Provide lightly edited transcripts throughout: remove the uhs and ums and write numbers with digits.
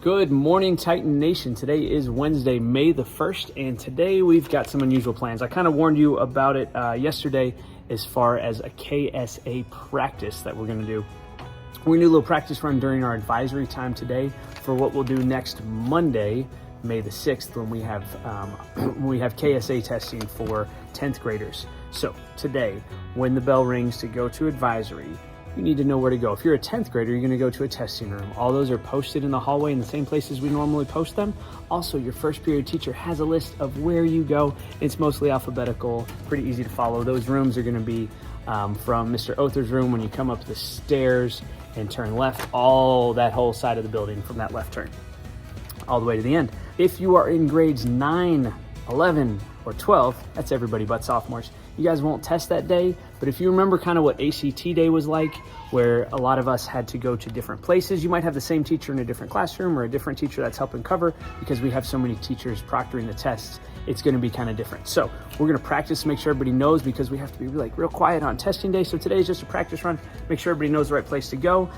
Good morning, Titan Nation. Today is Wednesday, May the 1st, and today we've got some unusual plans. I kind of warned you about it yesterday as far as a KSA practice that we're going to do. We're going to do a little practice run during our advisory time today for what we'll do next Monday, May the 6th, when we have KSA testing for 10th graders. So today, when the bell rings to go to advisory, you need to know where to go. If you're a 10th grader, you're going to go to a testing room. All those are posted in the hallway in the same places we normally post them. Also, your first period teacher has a list of where you go. It's mostly alphabetical, pretty easy to follow. Those rooms are going to be from Mr. Other's room when you come up the stairs and turn left, all that whole side of the building from that left turn, all the way to the end. If you are in grades 9, 11, or 12, that's everybody but sophomores, you guys won't test that day, but if you remember kind of what ACT day was like, where a lot of us had to go to different places, you might have the same teacher in a different classroom or a different teacher that's helping cover. Because we have so many teachers proctoring the tests, it's going to be kind of different. So we're going to practice to make sure everybody knows, because we have to be like real quiet on testing day. So today is just a practice run, make sure everybody knows the right place to go.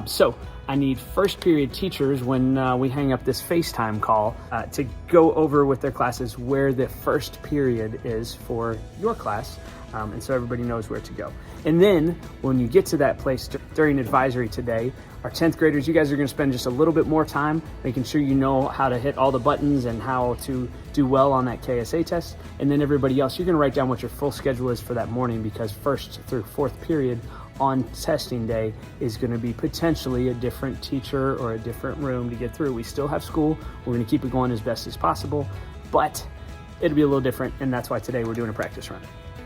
So I need first period teachers, when we hang up this FaceTime call, to go over with their classes where the first period is for your class. And so everybody knows where to go. And then when you get to that place during advisory today, our 10th graders, you guys are going to spend just a little bit more time making sure you know how to hit all the buttons and how to do well on that KSA test. And then everybody else, you're going to write down what your full schedule is for that morning, because first through fourth period on testing day is going to be potentially a different teacher or a different room to get through. We still have school. We're going to keep it going as best as possible, but it'll be a little different. And that's why today we're doing a practice run.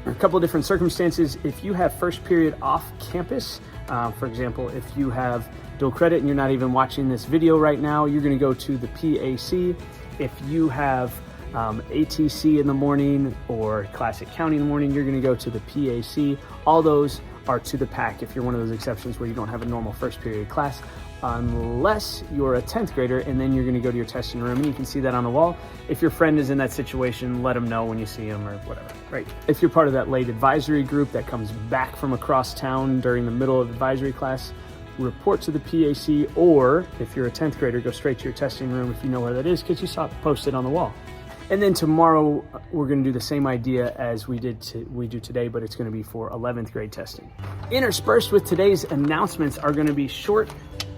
A couple of different circumstances. If you have first period off campus, for example, if you have dual credit and you're not even watching this video right now, you're going to go to the PAC. If you have ATC in the morning or classic counting in the morning, you're going to go to the PAC. All those are to the PAC if you're one of those exceptions where you don't have a normal first period class, unless you're a 10th grader, and then you're going to go to your testing room, and you can see that on the wall. If your friend is in that situation, let them know when you see them or whatever, right? If you're part of that late advisory group that comes back from across town during the middle of advisory class, report to the PAC, or if you're a 10th grader, go straight to your testing room if you know where that is, because you saw it posted on the wall. And then tomorrow we're going to do the same idea as we do today, but it's going to be for 11th grade testing. Interspersed with today's announcements are going to be short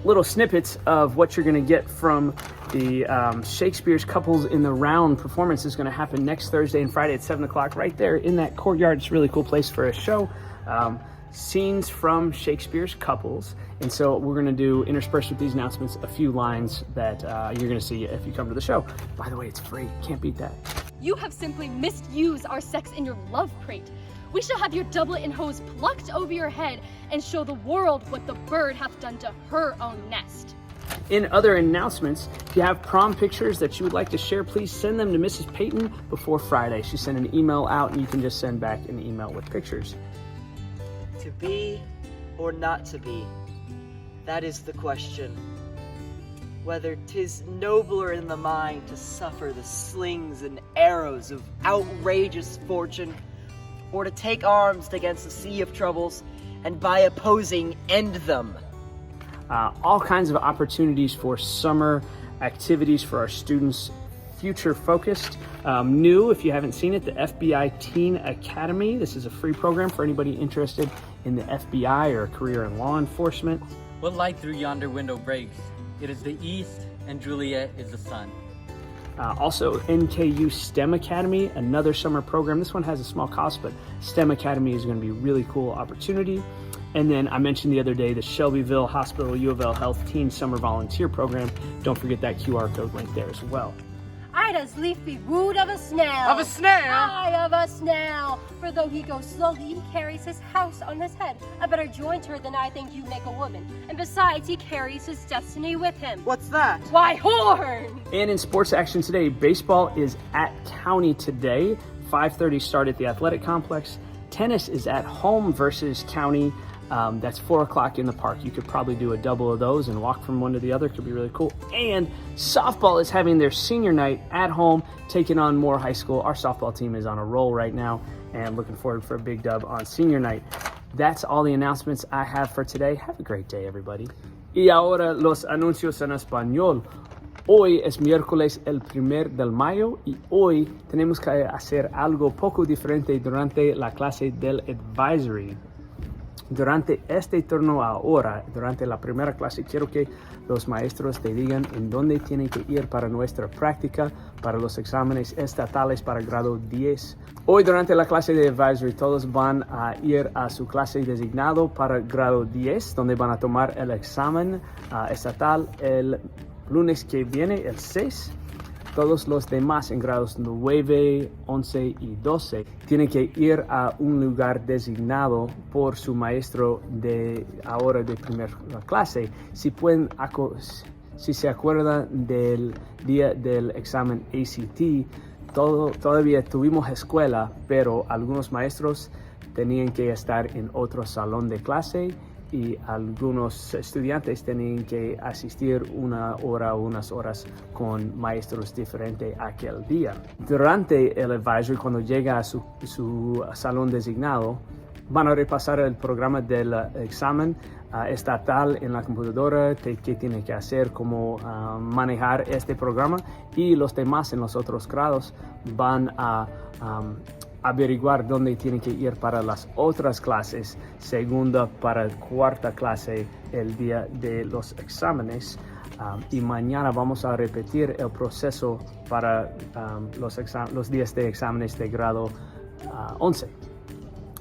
little snippets of what you're going to get from the Shakespeare's Couples in the Round performance. Is going to happen next Thursday and Friday at 7 o'clock right there in that courtyard. It's a really cool place for a show. Scenes from Shakespeare's Couples. And so we're going to do, interspersed with these announcements, a few lines that you're going to see if you come to the show. By the way, it's free. Can't beat that. You have simply misused our sex in your love crate. We shall have your doublet and hose plucked over your head and show the world what the bird hath done to her own nest. In other announcements, if you have prom pictures that you would like to share, please send them to Mrs. Payton before Friday. She sent an email out, and you can just send back an email with pictures. To be or not to be, that is the question. Whether 'tis nobler in the mind to suffer the slings and arrows of outrageous fortune, or to take arms against a sea of troubles and by opposing end them. All kinds of opportunities for summer activities for our students, future focused. New, if you haven't seen it, the FBI Teen Academy. This is a free program for anybody interested in the FBI or a career in law enforcement. What light through yonder window breaks? It is the east, and Juliet is the sun. Also, NKU STEM Academy, another summer program. This one has a small cost, but STEM Academy is going to be a really cool opportunity. And then I mentioned the other day the Shelbyville Hospital U of L Health Teen Summer Volunteer Program. Don't forget that QR code link there as well. Ida's leafy wood of a snail. Of a snail? Eye of a snail. For though he goes slowly, he carries his house on his head. A better jointer than I think you make a woman. And besides, he carries his destiny with him. What's that? Why, horn! And in sports action today, baseball is at County today. 5:30 start at the athletic complex. Tennis is at home versus County. That's 4 o'clock in the park. You could probably do a double of those and walk from one to the other. Could be really cool. And softball is having their senior night at home, taking on Moore High School. Our softball team is on a roll right now, and looking forward for a big dub on senior night. That's all the announcements I have for today. Have a great day, everybody. Y ahora los anuncios en español. Hoy es miércoles el 1 de mayo y hoy tenemos que hacer algo poco diferente durante la clase del advisory. Durante este turno ahora, durante la primera clase, quiero que los maestros te digan en dónde tienen que ir para nuestra práctica, para los exámenes estatales para grado 10. Hoy durante la clase de advisory todos van a ir a su clase designado para grado 10, donde van a tomar el examen estatal el lunes que viene, el 6. Todos los demás en grados 9, 11 y 12 tienen que ir a un lugar designado por su maestro de ahora de primera clase. Si se acuerdan del día del examen ACT, todavía tuvimos escuela, pero algunos maestros tenían que estar en otro salón de clase y algunos estudiantes tenían que asistir una hora o unas horas con maestros diferentes aquel día. Durante el advisory, cuando llega a su salón designado, van a repasar el programa del examen estatal en la computadora, qué tiene que hacer, cómo manejar este programa, y los demás en los otros grados van a averiguar dónde tienen que ir para las otras clases, segunda para cuarta clase el día de los exámenes. Y mañana vamos a repetir el proceso para los días de exámenes de grado 11.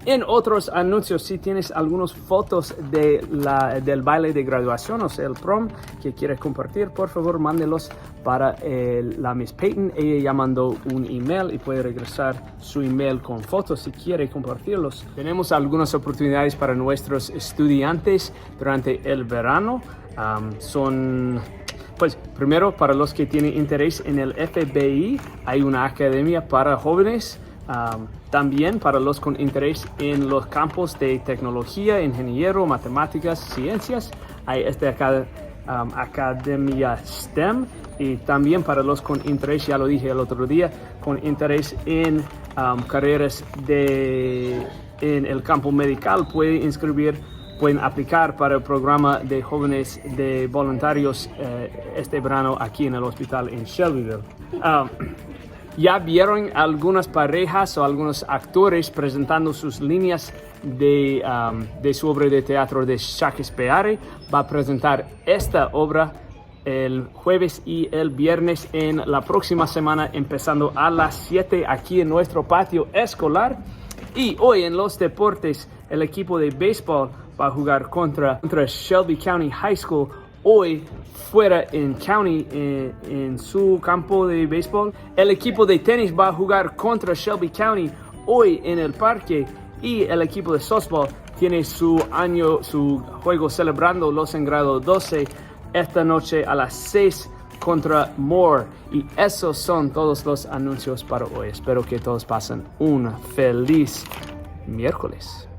En otros anuncios, si tienes algunas fotos del baile de graduación, o sea, el prom, que quieres compartir, por favor, mándelos para la Miss Peyton. Ella ya mandó un email y puede regresar su email con fotos si quiere compartirlos. Tenemos algunas oportunidades para nuestros estudiantes durante el verano. Pues primero, para los que tienen interés en el FBI, hay una academia para jóvenes. También para los con interés en los campos de tecnología, ingeniero, matemáticas, ciencias, hay esta academia STEM. Y también para los con interés, ya lo dije el otro día, con interés en carreras en el campo medical, pueden aplicar para el programa de jóvenes de voluntarios este verano aquí en el hospital en Shelbyville. Ya vieron algunas parejas o algunos actores presentando sus líneas de su obra de teatro de Shakespeare. Va a presentar esta obra el jueves y el viernes en la próxima semana, empezando a las 7 aquí en nuestro patio escolar. Y hoy en los deportes, el equipo de béisbol va a jugar contra Shelby County High School. Hoy fuera en County, en su campo de béisbol. El equipo de tenis va a jugar contra Shelby County hoy en el parque. Y el equipo de softball tiene su juego celebrando los en grado 12 esta noche a las 6 contra Moore. Y esos son todos los anuncios para hoy. Espero que todos pasen un feliz miércoles.